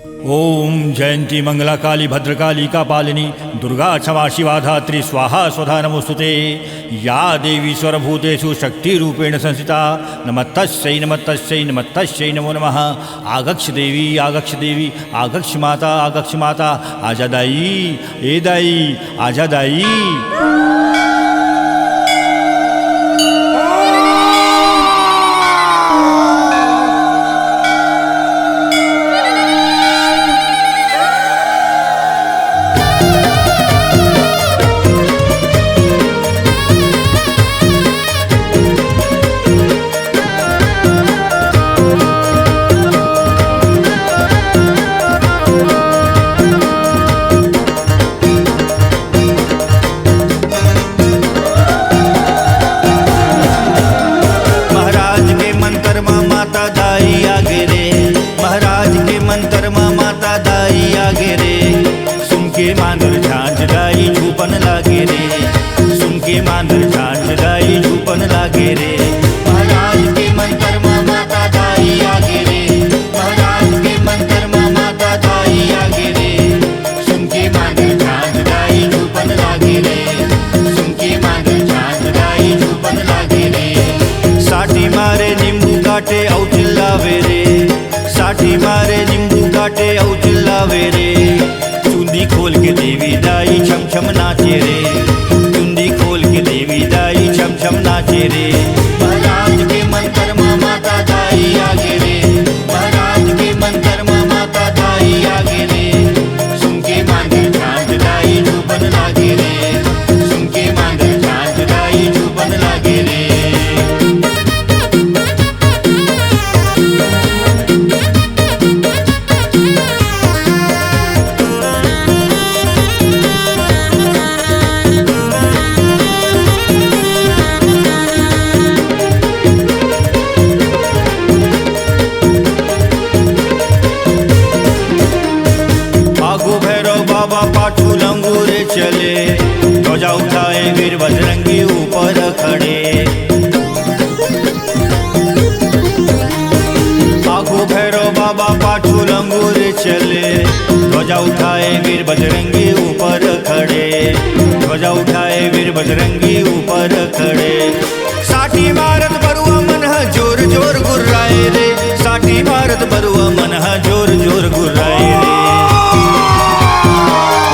ओम जयंती मंगला काली भद्रकाली कापालिनी दुर्गा क्षमा शिवा धात्री स्वाहा स्वधा नमोस्तुते। या देवी स्वरभूतेषु शक्तिरूपेण संस्थिता नमस्तस्यै नमस्तस्यै नमस्तस्यै नमो नमः। आगक्ष देवी आगक्ष देवी आगक्ष माता आजा दाई ए दाई आजा दाई। मांदर झांझ गाई झूपन लागे रे, सुन के मांदर झांझ गाई झूपन लागे रे। महाराज के मंत्र में माता दाई आगे रे, महाराज के मंत्र में माता दाई आगे रे। सुन के मांदर झांझ गाई झूपन लागे रे, सुन के मांदर झांझ गाई झूपन लागे रे। साठी मारे नींबू काटे औ चिल्लावे रे, साठी मारे नींबू काटे औ चिल्लावे रे। चुंदी खोल के देवी दाई छम छम नाचे रे, चुंदी खोल के देवी दाई छम छम नाचे रे। महाराज के मंत्र में माता दाई आगे रे, महाराज के मंत्र में माता दाई आगे रे। सुन के मांदर झांझ गाई झूपन लागे रे, सुन के मांदर झांझ गाई झूपन लागे रे। पाछू लंगूरे चले, ध्वजा उठाए वीर बजरंगी ऊपर खड़े। आगू भैरव बाबा पाछू लंगूरे चले, ध्वजा उठाए वीर बजरंगी ऊपर खड़े, ध्वजा उठाए वीर बजरंगी ऊपर खड़े। साठी मारत बरुआ मन जोर जोर गुर्राए रे, साठी मारत बरुआ मन जोर जोर गुर्राए रे।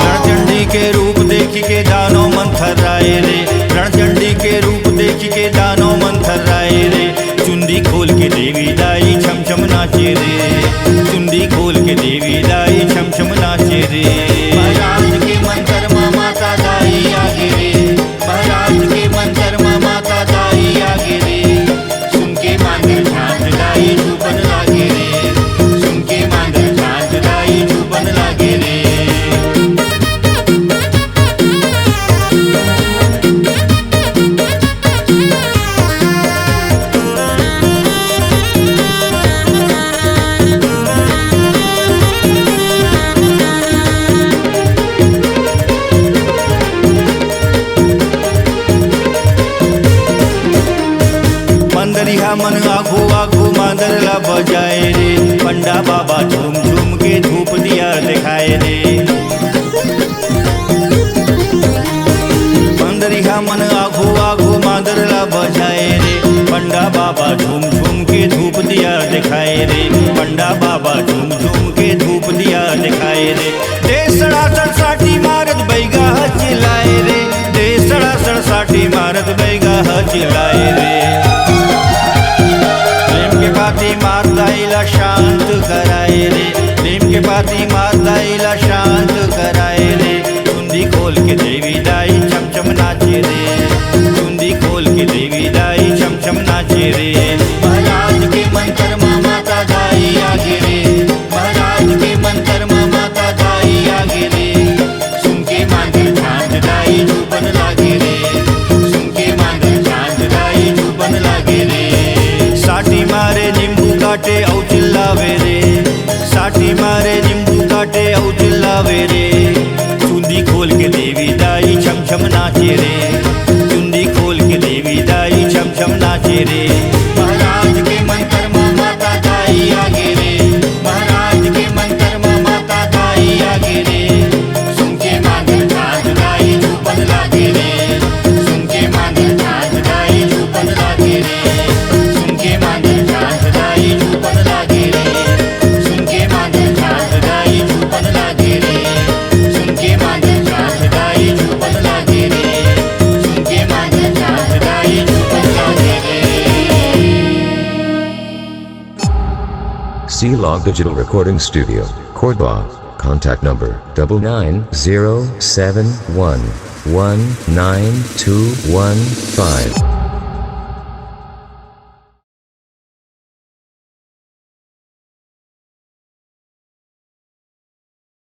रणचंडी के रूप देखी के दानो मंथर राय रे, रणचंडी के रूप देखी के दानो मंथर राय रे। चुंदी खोल के देवी दाई छम छम नाचे रे, चुंदी खोल के देवी दाई छम छम नाचे रे। महाराज के मंत्र में माता दाई आगे रे, महाराज के मंत्र में माता दाई आगे रे। सुन के मांदर झांझ गाई झूपन लागे रे, सुन के मांदर झांझ गाई झूपन लागे रे। मंदरिया मन आघू आघू मांदर ला बजाए रे, पंडा बाबा झूम झूम के धूप दिया दिखाए रे। मंदरिया मन आघू आघू मांदर ला बजाए रे, पंडा बाबा झूम झूम के धूप दिया दिखाए रे, पंडा बाबा झूम झूम के धूप दिया दिखाए रे। देसड़ा सड़साठी मारत बैगा चिल्लाए रे, देसड़ा सड़साठी मारत बैगा चिल्लाए रे। प्रेम के पाती माताईला शांत कराए रे, प्रेम के पाती माताईला शांत कराए रे। चुंदी खोल के देवी दाई छम छम नाचे रे, चुंदी खोल के देवी दाई छम छम नाचे रे। महाराज के मंत्र में माता दाई आगे रे, महाराज के मंत्र में माता दाई आगे रे। सुन के मांदर झांझ गाई झूपन लागे रे, सुन के मांदर झांझ गाई झूपन लागे रे। साठी मारे नींबू काटे औ चिल्लावे रे, साठी मारे नींबू काटे औ चिल्लावे रे। चुंदी खोल के देवी दाई छम छम नाचे रे, चुंदी खोल के देवी दाई छम छम नाचे रे। महाराज के मंत्र में माता दाई आगे रे, महाराज के मंत्र में Log Digital Recording Studio, Cordoba. Contact number 9907119215.